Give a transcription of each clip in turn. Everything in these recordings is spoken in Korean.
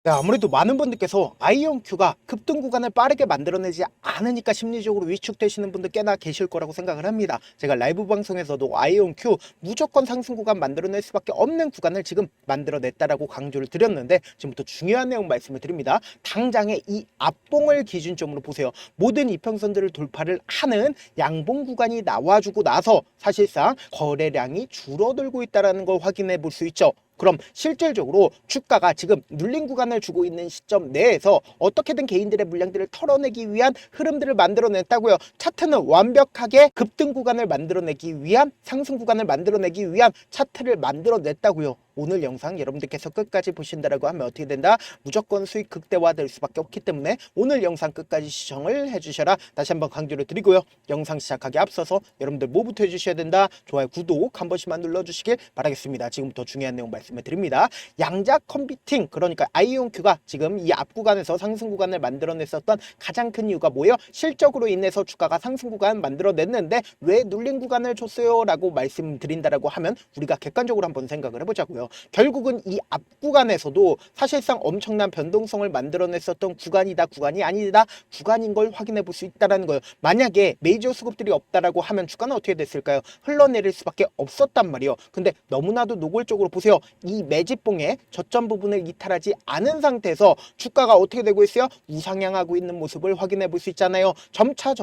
네, 아무래도 많은 분들께서 아이온큐가 급등 구간을 빠르게 만들어내지 않으니까 심리적으로 위축되시는 분들 꽤나 계실 거라고 생각을 합니다. 제가 라이브 방송에서도 아이온큐 무조건 상승 구간 만들어낼 수밖에 없는 구간을 지금 만들어냈다라고 강조를 드렸는데, 지금부터 중요한 내용 말씀을 드립니다. 당장의 이 앞봉을 기준점으로 보세요. 모든 이평선들을 돌파를 하는 양봉 구간이 나와주고 나서 사실상 거래량이 줄어들고 있다는 걸 확인해 볼 수 있죠. 그럼 실질적으로 주가가 지금 눌린 구간을 주고 있는 시점 내에서 어떻게든 개인들의 물량들을 털어내기 위한 흐름들을 만들어냈다고요. 차트는 완벽하게 급등 구간을 만들어내기 위한, 상승 구간을 만들어내기 위한 차트를 만들어냈다고요. 오늘 영상 여러분들께서 끝까지 보신다라고 하면 어떻게 된다? 무조건 수익 극대화될 수밖에 없기 때문에 오늘 영상 끝까지 시청을 해주셔라. 다시 한번 강조를 드리고요. 영상 시작하기 앞서서 여러분들 뭐부터 해주셔야 된다? 좋아요, 구독 한 번씩만 눌러주시길 바라겠습니다. 지금부터 중요한 내용 말씀을 드립니다. 양자 컴퓨팅, 그러니까 아이온큐가 지금 이 앞 구간에서 상승 구간을 만들어냈었던 가장 큰 이유가 뭐예요? 실적으로 인해서 주가가 상승 구간 만들어냈는데 왜 눌린 구간을 줬어요? 라고 말씀드린다라고 하면 우리가 객관적으로 한번 생각을 해보자고요. 결국은 이 앞 구간에서도 사실상 엄청난 변동성을 만들어냈었던 구간이다, 구간이 아니다, 구간인 걸 확인해 볼 수 있다는 거예요. 만약에 메이저 수급들이 없다라고 하면 주가는 어떻게 됐을까요? 흘러내릴 수밖에 없었단 말이에요. 근데 너무나도 노골적으로 보세요. 이 매집봉의 저점 부분을 이탈하지 않은 상태에서 주가가 어떻게 되고 있어요? 우상향하고 있는 모습을 확인해 볼 수 있잖아요. 점차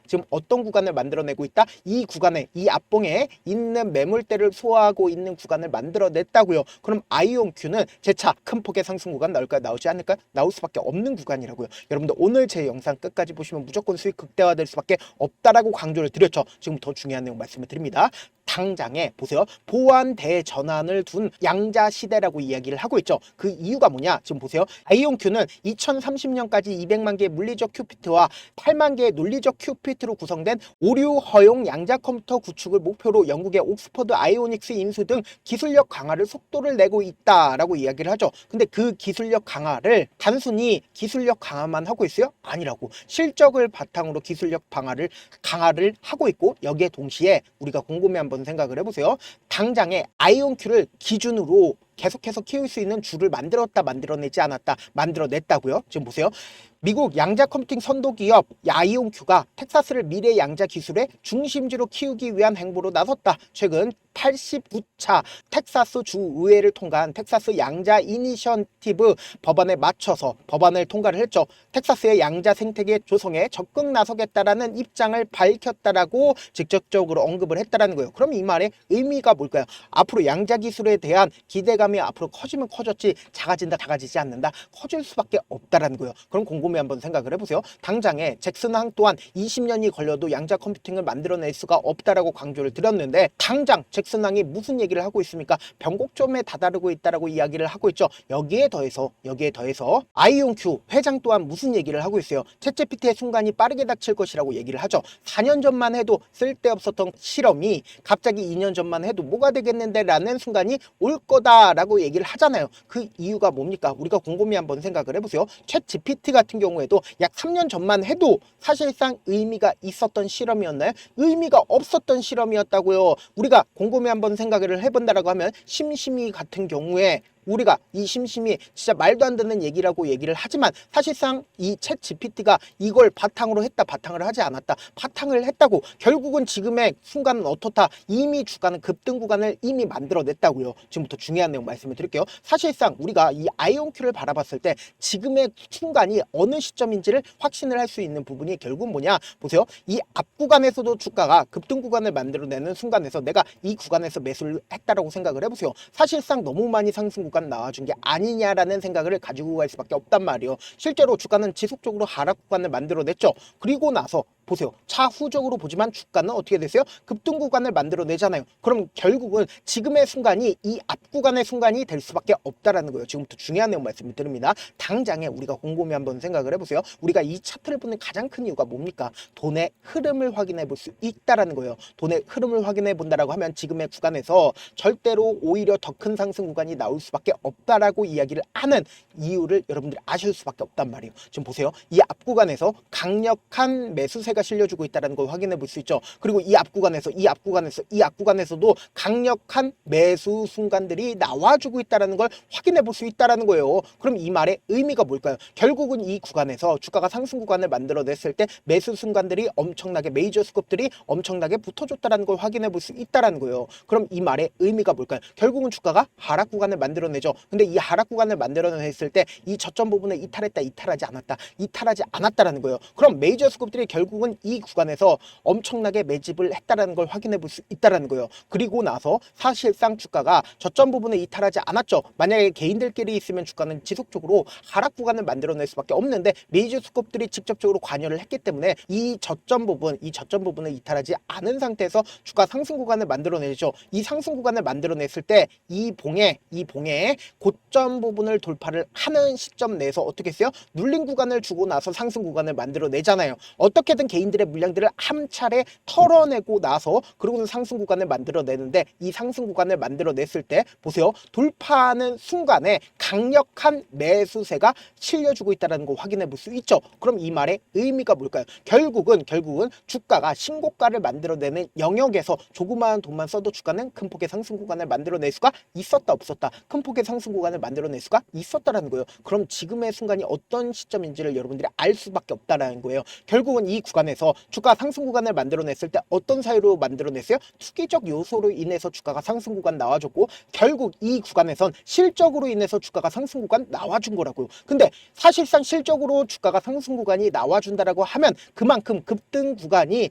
지금 어떤 구간을 만들어내고 있다? 이 구간에, 이 앞봉에 있는 매물대를 소화하고 있는 구간을 만들어냈다고요. 그럼 아이온큐는 재차 큰 폭의 상승 구간 나올까요? 나오지 않을까요? 나올 수밖에 없는 구간이라고요. 여러분들 오늘 제 영상 끝까지 보시면 무조건 수익 극대화될 수밖에 없다라고 강조를 드렸죠. 지금 더 중요한 내용 말씀을 드립니다. 당장에 보세요. 보완 대전환을 둔 양자 시대라고 이야기를 하고 있죠. 그 이유가 뭐냐? 지금 보세요. 아이온큐는 2030년까지 200만 개의 물리적 큐피트와 8만 개의 논리적 큐피트로 구성된 오류 허용 양자 컴퓨터 구축을 목표로 영국의 옥스퍼드 아이오닉스 인수 등 기술력 강화를 속도를 내고 있다라고 이야기를 하죠. 근데 그 기술력 강화를 단순히 기술력 강화만 하고 있어요? 아니라고. 실적을 바탕으로 기술력 강화를 하고 있고, 여기에 동시에 우리가 곰곰이 한번 생각을 해보세요. 당장에 아이온큐를 기준으로 계속해서 키울 수 있는 줄을 만들어내지 않았다, 만들어냈다고요. 지금 보세요. 미국 양자 컴퓨팅 선도 기업 아이온큐가 텍사스를 미래 양자 기술의 중심지로 키우기 위한 행보로 나섰다. 최근 89차 텍사스 주의회를 통과한 텍사스 양자 이니셔티브 법안에 맞춰서 법안을 통과를 했죠. 텍사스의 양자 생태계 조성에 적극 나서겠다라는 입장을 밝혔다라고 직접적으로 언급을 했다라는 거예요. 그럼 이 말의 의미가 뭘까요? 앞으로 양자 기술에 대한 기대감이 앞으로 커지면 커졌지 작아지지 않는다. 커질 수밖에 없다라는 거예요. 그럼 곰곰이 한번 생각을 해보세요. 당장에 잭슨항 또한 20년이 걸려도 양자 컴퓨팅을 만들어낼 수가 없다라고 강조를 드렸는데, 당장 잭슨항이 무슨 얘기를 하고 있습니까? 변곡점에 다다르고 있다라고 이야기를 하고 있죠. 여기에 더해서 아이온큐 회장 또한 무슨 얘기를 하고 있어요? 챗GPT의 순간이 빠르게 닥칠 것이라고 얘기를 하죠. 4년 전만 해도 쓸데없었던 실험이 갑자기 2년 전만 해도 뭐가 되겠는데 라는 순간이 올 거다라고 얘기를 하잖아요. 그 이유가 뭡니까? 우리가 곰곰이 한번 생각을 해보세요. 챗GPT 같은 경우에도 약 3년 전만 해도 사실상 의미가 있었던 실험이었나요? 의미가 없었던 실험이었다고요. 우리가 곰곰이 한번 생각을 해본다라고 하면 심심이 같은 경우에 우리가 이 심심이 진짜 말도 안 되는 얘기라고 얘기를 하지만, 사실상 이 챗 GPT가 이걸 바탕으로 했다, 바탕을 하지 않았다, 바탕을 했다고. 결국은 지금의 순간은 어떻다? 이미 주가는 급등 구간을 이미 만들어냈다고요. 지금부터 중요한 내용 말씀을 드릴게요. 사실상 우리가 이 아이온큐를 바라봤을 때 지금의 순간이 어느 시점인지를 확신을 할 수 있는 부분이 결국은 뭐냐? 보세요. 이 앞 구간에서도 주가가 급등 구간을 만들어내는 순간에서 내가 이 구간에서 매수를 했다라고 생각을 해보세요. 사실상 너무 많이 상승 구간 나와준 게 아니냐라는 생각을 가지고 갈 수밖에 없단 말이에요. 실제로 주가는 지속적으로 하락 구간을 만들어냈죠. 그리고 나서 보세요. 차후적으로 보지만 주가는 어떻게 됐어요? 급등 구간을 만들어내잖아요. 그럼 결국은 지금의 순간이 이 앞 구간의 순간이 될 수밖에 없다라는 거예요. 지금부터 중요한 내용 말씀을 드립니다. 당장에 우리가 곰곰이 한번 생각을 해보세요. 우리가 이 차트를 보는 가장 큰 이유가 뭡니까? 돈의 흐름을 확인해 볼 수 있다라는 거예요. 돈의 흐름을 확인해 본다라고 하면 지금의 구간에서 절대로 오히려 더 큰 상승 구간이 나올 수밖에 없다라고 이야기를 하는 이유를 여러분들이 아실 수밖에 없단 말이에요. 지금 보세요. 이 앞 구간에서 강력한 매수세가 매수세가 실려주고 있다는 걸 확인해 볼 수 있죠. 그리고 이 앞 구간에서도 강력한 매수 순간들이 나와주고 있다는 걸 확인해 볼 수 있다는 거예요. 그럼 이 말의 의미가 뭘까요? 결국은 이 구간에서 주가가 상승 구간을 만들어냈을 때 매수 순간들이 엄청나게 메이저 스컵들이 엄청나게 붙어줬다는 걸 확인해 볼 수 있다는 거예요. 그럼 이 말의 의미가 뭘까요? 결국은 주가가 하락 구간을 만들어내죠. 근데 이 하락 구간을 만들어냈을 때 이 저점 부분에 이탈하지 않았다라는 거예요. 그럼 메이저 스컵들이 결국은 이 구간에서 엄청나게 매집을 했다라는 걸 확인해 볼 수 있다라는 거예요. 그리고 나서 사실상 주가가 저점 부분에 이탈하지 않았죠. 만약에 개인들끼리 있으면 주가는 지속적으로 하락 구간을 만들어낼 수밖에 없는데 메이저 스컵들이 직접적으로 관여를 했기 때문에 이 저점 부분을 이탈하지 않은 상태에서 주가 상승 구간을 만들어내죠. 이 상승 구간을 만들어냈을 때 이 봉의 고점 부분을 돌파를 하는 시점 내에서 어떻게 했어요? 눌린 구간을 주고 나서 상승 구간을 만들어내잖아요. 어떻게든 개인들의 물량들을 한 차례 털어내고 나서 그러고는 상승 구간을 만들어내는데 이 상승 구간을 만들어냈을 때 보세요. 돌파하는 순간에 강력한 매수세가 실려주고 있다는 거 확인해 볼 수 있죠. 그럼 이 말의 의미가 뭘까요? 결국은 주가가 신고가를 만들어내는 영역에서 조그마한 돈만 써도 주가는 큰 폭의 상승 구간을 만들어낼 수가 있었다 없었다. 큰 폭의 상승 구간을 만들어낼 수가 있었다라는 거예요. 그럼 지금의 순간이 어떤 시점인지를 여러분들이 알 수밖에 없다라는 거예요. 결국은 이 구간에서 주가 상승 구간을 만들어냈을 때 어떤 사유로 만들어냈어요? 투기적 요소로 인해서 주가가 상승 구간 나와줬고 결국 이 구간에선 실적으로 인해서 주가가 상승 구간 나와준 거라고요. 근데 사실상 실적으로 주가가 상승 구간이 나와준다라고 하면 그만큼 급등 구간이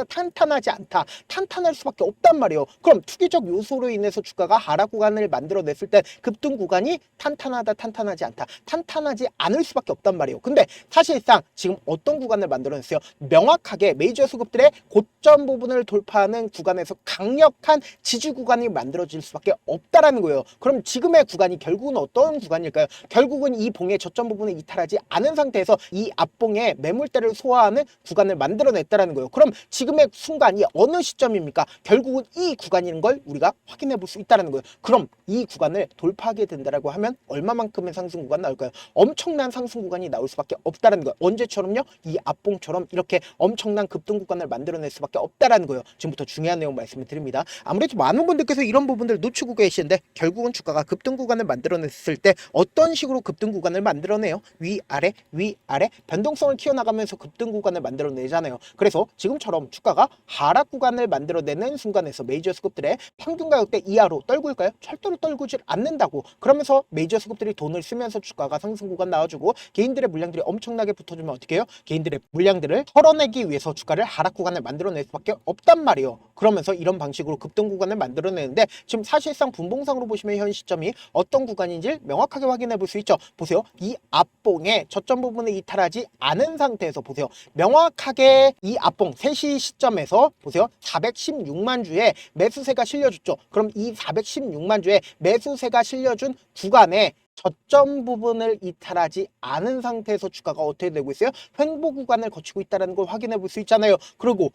탄탄하지 않다. 탄탄할 수밖에 없단 말이에요. 그럼 투기적 요소로 인해서 주가가 하락 구간을 만들어냈을 때 급등 구간이 탄탄하지 않다. 탄탄하지 않을 수밖에 없단 말이에요. 근데 사실상 지금 어떤 구간을 만들어냈어요? 명확하게 메이저 수급들의 고점 부분을 돌파하는 구간에서 강력한 지지 구간이 만들어질 수밖에 없다라는 거예요. 그럼 지금의 구간이 결국은 어떤 구간일까요? 결국은 이 봉의 저점 부분을 이탈하지 않은 상태에서 이 앞봉의 매물대를 소화하는 구간을 만들어냈다라는 거예요. 그럼 지금의 순간이 어느 시점입니까? 결국은 이 구간인 걸 우리가 확인해 볼 수 있다는 거예요. 그럼 이 구간을 돌파하게 된다라고 하면 얼마만큼의 상승 구간 나올까요? 엄청난 상승 구간이 나올 수밖에 없다는 거예요. 언제처럼요? 이 앞봉처럼 이렇게 엄청난 급등 구간을 만들어낼 수밖에 없다라는 거예요. 지금부터 중요한 내용 말씀을 드립니다. 아무래도 많은 분들께서 이런 부분들 놓치고 계시는데 결국은 주가가 급등 구간을 만들어냈을 때 어떤 식으로 급등 구간을 만들어내요? 위아래 변동성을 키워나가면서 급등 구간을 만들어내잖아요. 그래서 지금처럼 주가가 하락 구간을 만들어내는 순간에서 메이저 스급들의 평균 가격대 이하로 떨굴까요? 절대로 떨구질 않는다고. 그러면서 메이저 스급들이 돈을 쓰면서 주가가 상승 구간 나와주고 개인들의 물량들이 엄청나게 붙어주면 어떻게 해요? 개인들의 물량들을 털어내기 위해서 주가를 하락 구간을 만들어낼 수밖에 없단 말이에요. 그러면서 이런 방식으로 급등 구간을 만들어내는데 지금 사실상 분봉상으로 보시면 현 시점이 어떤 구간인지 명확하게 확인해 볼 수 있죠. 보세요. 이 앞봉의 저점 부분을 이탈하지 않은 상태에서 보세요. 명확하게 이 앞봉 3시 시점에서 보세요. 416만 주의 매수세가 실려줬죠. 그럼 이 416만 주의 매수세가 실려준 구간에 저점 부분을 이탈하지 않은 상태에서 주가가 어떻게 되고 있어요? 횡보 구간을 거치고 있다는 걸 확인해 볼 수 있잖아요. 그리고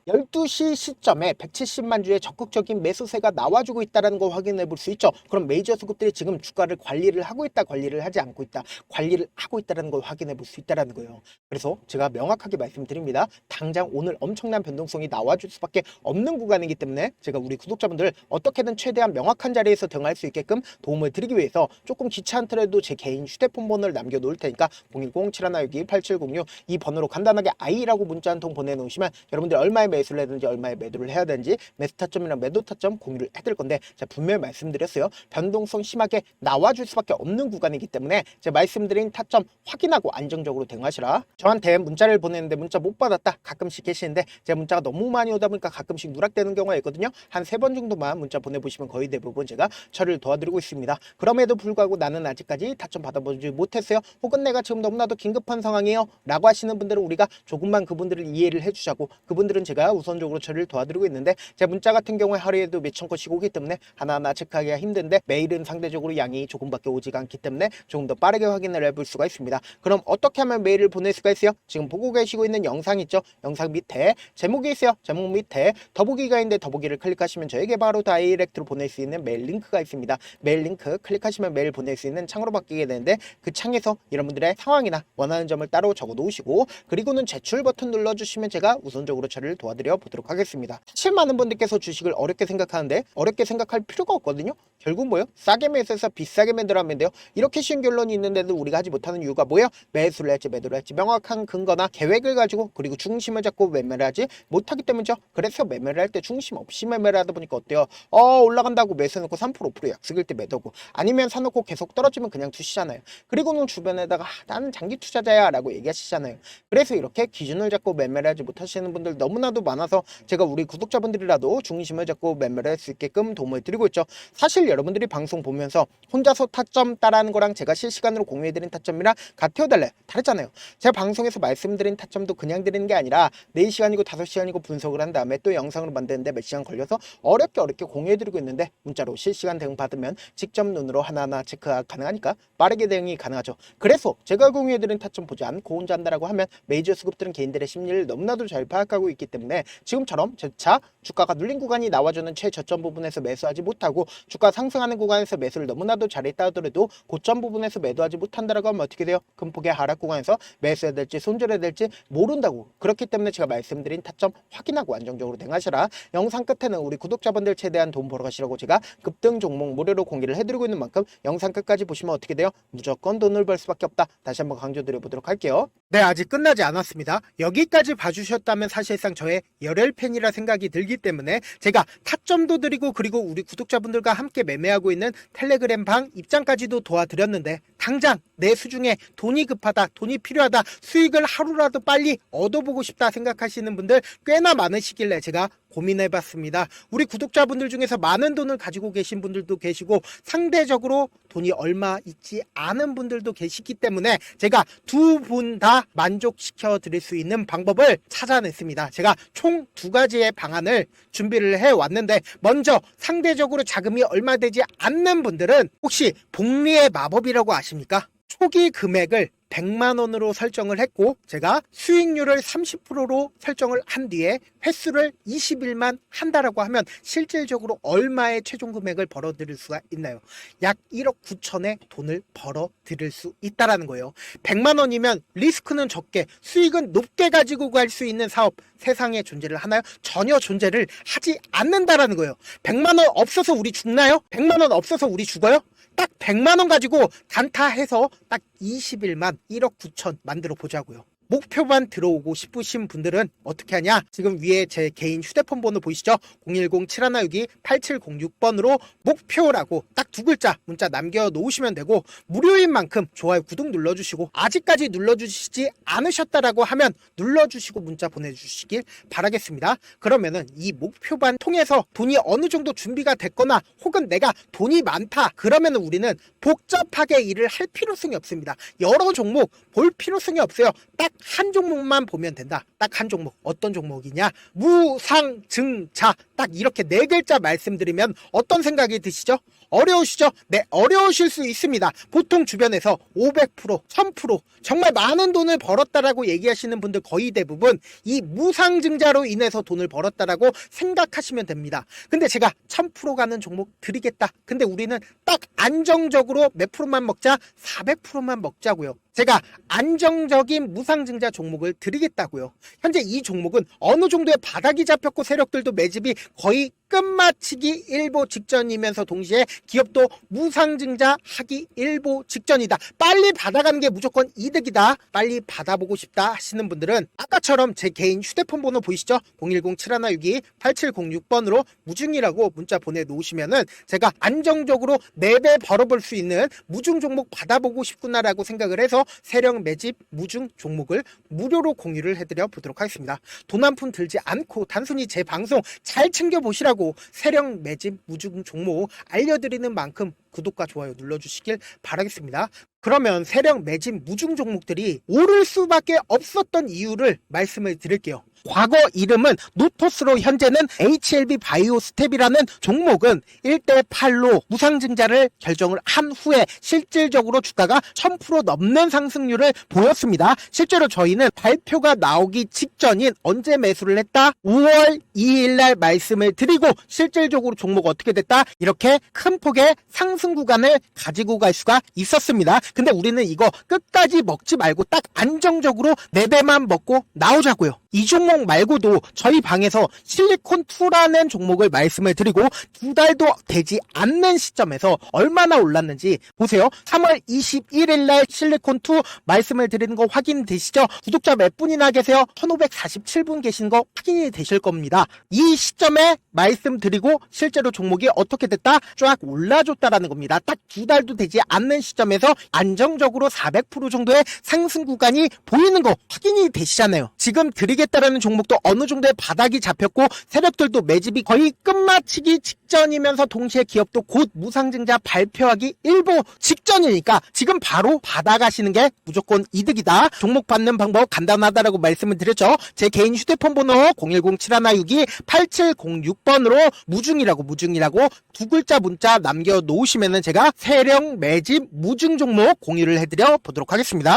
12시 시점에 170만 주의 적극적인 매수세가 나와주고 있다는 걸 확인해 볼 수 있죠. 그럼 메이저 수급들이 지금 주가를 관리를 하고 있다, 관리를 하지 않고 있다, 관리를 하고 있다는 걸 확인해 볼 수 있다는 거예요. 그래서 제가 명확하게 말씀드립니다. 당장 오늘 엄청난 변동성이 나와줄 수밖에 없는 구간이기 때문에 제가 우리 구독자분들 어떻게든 최대한 명확한 자리에서 대응할 수 있게끔 도움을 드리기 위해서 조금 귀찮더라도 제 개인 휴대폰 번호를 남겨놓을 테니까 010-7162-8706 이 번호로 간단하게 I라고 문자 한 통 보내놓으시면 여러분들 얼마에 매수를 해든지 얼마에 매도를 해야 되는지 매수 타점이랑 매도 타점 공유를 해드릴 건데 제가 분명히 말씀드렸어요. 변동성 심하게 나와줄 수밖에 없는 구간이기 때문에 제가 말씀드린 타점 확인하고 안정적으로 대응하시라. 저한테 문자를 보내는데 문자 못 받았다 가끔씩 계시는데 제가 문자가 너무 많이 오다 보니까 가끔씩 누락되는 경우가 있거든요. 한 3번 정도만 문자 보내보시면 거의 대부분 제가 처리를 도와드리고 있습니다. 그럼에도 불구하고 나는 아직까지 타점 받아보지 못했어요. 혹은 내가 지금 너무나도 긴급한 상황이에요 라고 하시는 분들은 우리가 조금만 그분들을 이해를 해주자고 그분들은 제가 우선적으로 처리를 도와드리고 있는데 제 문자 같은 경우에 하루에도 몇천 건씩 오기 때문에 하나하나 체크하기가 힘든데 메일은 상대적으로 양이 조금밖에 오지가 않기 때문에 조금 더 빠르게 확인을 해볼 수가 있습니다. 그럼 어떻게 하면 메일을 보낼 수가 있어요? 지금 보고 계시고 있는 영상 있죠? 영상 밑에 제목이 있어요. 제목 밑에 더보기가 있는데 더보기를 클릭하시면 저에게 바로 다이렉트로 보낼 수 있는 메일 링크가 있습니다. 메일 링크 클릭하시면 메일 보낼 보낼 수 있는 창으로 바뀌게 되는데 그 창에서 여러분들의 상황이나 원하는 점을 따로 적어 놓으시고 그리고는 제출 버튼 눌러주시면 제가 우선적으로 처리를 도와드려 보도록 하겠습니다. 사실 많은 분들께서 주식을 어렵게 생각하는데 어렵게 생각할 필요가 없거든요. 결국 뭐요? 싸게 매수해서 비싸게 매도하면 돼요. 이렇게 쉬운 결론이 있는데도 우리가 하지 못하는 이유가 뭐예요? 매수를 할지 매도를 할지 명확한 근거나 계획을 가지고 그리고 중심을 잡고 매매를 하지 못하기 때문이죠. 그래서 매매를 할 때 중심 없이 매매를 하다 보니까 어때요? 올라간다고 매수해놓고 3% 5% 약속일 때 매도고 아니면 사놓고 계속 떨어지면 그냥 두시잖아요. 그리고는 주변에다가 나는 장기 투자자야 라고 얘기하시잖아요. 그래서 이렇게 기준을 잡고 매매를 하지 못하시는 분들 너무나도 많아서 제가 우리 구독자분들이라도 중심을 잡고 매매를 할 수 있게끔 도움을 드리고 있죠. 사실 여러분들이 방송 보면서 혼자서 타점 따라하는 거랑 제가 실시간으로 공유해드린 타점이랑 같아요 달라요? 다르잖아요. 제가 방송에서 말씀드린 타점도 그냥 드리는 게 아니라 4시간이고 5시간이고 분석을 한 다음에 또 영상으로 만드는데 몇 시간 걸려서 어렵게 공유해드리고 있는데 문자로 실시간 대응 받으면 직접 눈으로 하나하나 체크가 가능하니까 빠르게 대응이 가능하죠. 그래서 제가 공유해드린 타점 보지 않고 혼자 한다라고 하면 메이저 수급들은 개인들의 심리를 너무나도 잘 파악하고 있기 때문에 지금처럼 재차 주가가 눌린 구간이 나와주는 최저점 부분에서 매수하지 못하고 주가 상승하는 구간에서 매수를 너무나도 잘했다 하더라도 고점 부분에서 매도하지 못한다라고 하면 어떻게 돼요? 큰 폭의 하락 구간에서 매수해야 될지 손절해야 될지 모른다고. 그렇기 때문에 제가 말씀드린 타점 확인하고 안정적으로 대응하시라. 영상 끝에는 우리 구독자분들 최대한 돈 벌어 가시라고 제가 급등 종목 무료로 공개를 해드리고 있는 만큼 영상 끝까지 보시면 어떻게 돼요? 무조건 돈을 벌 수밖에 없다. 다시 한번 강조드려 보도록 할게요. 네, 아직 끝나지 않았습니다. 여기까지 봐주셨다면 사실상 저의 열혈 팬이라 생각이 들기 때문에 제가 타점도 드리고 그리고 우리 구독자분들과 함께 매매하고 있는 텔레그램 방 입장까지도 도와드렸는데 당장 내 수중에 돈이 급하다, 돈이 필요하다, 수익을 하루라도 빨리 얻어보고 싶다 생각하시는 분들 꽤나 많으시길래 제가 고민해봤습니다. 우리 구독자분들 중에서 많은 돈을 가지고 계신 분들도 계시고 상대적으로 돈이 얼마 있지 않은 분들도 계시기 때문에 제가 두 분 다 만족시켜 드릴 수 있는 방법을 찾아냈습니다. 제가 총 2가지의 방안을 준비를 해왔는데 먼저 상대적으로 자금이 얼마 되지 않는 분들은 혹시 복리의 마법이라고 아십니까? 초기 금액을 100만 원으로 설정을 했고 제가 수익률을 30%로 설정을 한 뒤에 횟수를 20일만 한다라고 하면 실질적으로 얼마의 최종 금액을 벌어들일 수가 있나요? 약 1억 9천의 돈을 벌어들일 수 있다라는 거예요. 100만 원이면 리스크는 적게 수익은 높게 가지고 갈 수 있는 사업 세상에 존재를 하나요? 전혀 존재를 하지 않는다라는 거예요. 100만 원 없어서 우리 죽나요? 100만 원 없어서 우리 죽어요? 딱 100만 원 가지고 단타해서 딱 20일만 1억 9천 만들어 보자고요. 목표만 들어오고 싶으신 분들은 어떻게 하냐? 지금 위에 제 개인 휴대폰 번호 보이시죠? 010-7162-8706번으로 목표라고 딱 2글자 문자 남겨놓으시면 되고 무료인 만큼 좋아요 구독 눌러주시고 아직까지 눌러주시지 않으셨다라고 하면 눌러주시고 문자 보내주시길 바라겠습니다. 그러면은 이 목표반 통해서 돈이 어느 정도 준비가 됐거나 혹은 내가 돈이 많다 그러면은 우리는 복잡하게 일을 할 필요성이 없습니다. 여러 종목 볼 필요성이 없어요. 딱 한 종목만 보면 된다. 딱 한 종목. 어떤 종목이냐? 무상증자. 딱 이렇게 4글자 말씀드리면 어떤 생각이 드시죠? 어려우시죠? 네, 어려우실 수 있습니다. 보통 주변에서 500%, 1000% 정말 많은 돈을 벌었다라고 얘기하시는 분들 거의 대부분 이 무상증자로 인해서 돈을 벌었다라고 생각하시면 됩니다. 근데 제가 1000% 가는 종목 드리겠다. 근데 우리는 딱 안정적으로 몇 프로만 먹자? 400%만 먹자고요. 제가 안정적인 무상증자 종목을 드리겠다고요. 현재 이 종목은 어느 정도의 바닥이 잡혔고 세력들도 매집이 거의 끝마치기 일보 직전이면서 동시에 기업도 무상증자 하기 일보 직전이다. 빨리 받아가는 게 무조건 이득이다. 빨리 받아보고 싶다 하시는 분들은 아까처럼 제 개인 휴대폰 번호 보이시죠? 010-7162-8706번으로 무중이라고 문자 보내놓으시면은 제가 안정적으로 4배 벌어볼 수 있는 무중 종목 받아보고 싶구나라고 생각을 해서 세력 매집 무중 종목을 무료로 공유를 해드려 보도록 하겠습니다. 돈 한 푼 들지 않고 단순히 제 방송 잘 챙겨보시라고 세력 매집 무중 종목 알려드리는 만큼 구독과 좋아요 눌러주시길 바라겠습니다. 그러면 세력 매집 무중 종목들이 오를 수밖에 없었던 이유를 말씀을 드릴게요. 과거 이름은 노토스로 현재는 HLB 바이오스텝이라는 종목은 1대8로 무상증자를 결정을 한 후에 실질적으로 주가가 1000% 넘는 상승률을 보였습니다. 실제로 저희는 발표가 나오기 직전인 언제 매수를 했다? 5월 2일 날 말씀을 드리고 실질적으로 종목 어떻게 됐다? 이렇게 큰 폭의 상승 상승 구간을 가지고 갈 수가 있었습니다. 근데 우리는 이거 끝까지 먹지 말고 딱 안정적으로 4배만 먹고 나오자고요. 이 종목 말고도 저희 방에서 실리콘2라는 종목을 말씀을 드리고 2달도 되지 않는 시점에서 얼마나 올랐는지 보세요. 3월 21일 날 실리콘2 말씀을 드리는 거 확인되시죠? 구독자 몇 분이나 계세요? 1547분 계신 거 확인이 되실 겁니다. 이 시점에 말씀드리고 실제로 종목이 어떻게 됐다? 쫙 올라줬다라는 겁니다. 딱 2달도 되지 않는 시점에서 안정적으로 400% 정도의 상승 구간이 보이는 거 확인이 되시잖아요. 지금 드리겠다라는 종목도 어느 정도의 바닥이 잡혔고 세력들도 매집이 거의 끝마치기 직전이면서 동시에 기업도 곧 무상증자 발표하기 일보 직전이니까 지금 바로 받아가시는 게 무조건 이득이다. 종목 받는 방법 간단하다라고 말씀을 드렸죠. 제 개인 휴대폰 번호 010-7162-8706번으로 무중이라고 두 글자 문자 남겨놓으시면은 제가 세력 매집 무중 종목 공유를 해드려 보도록 하겠습니다.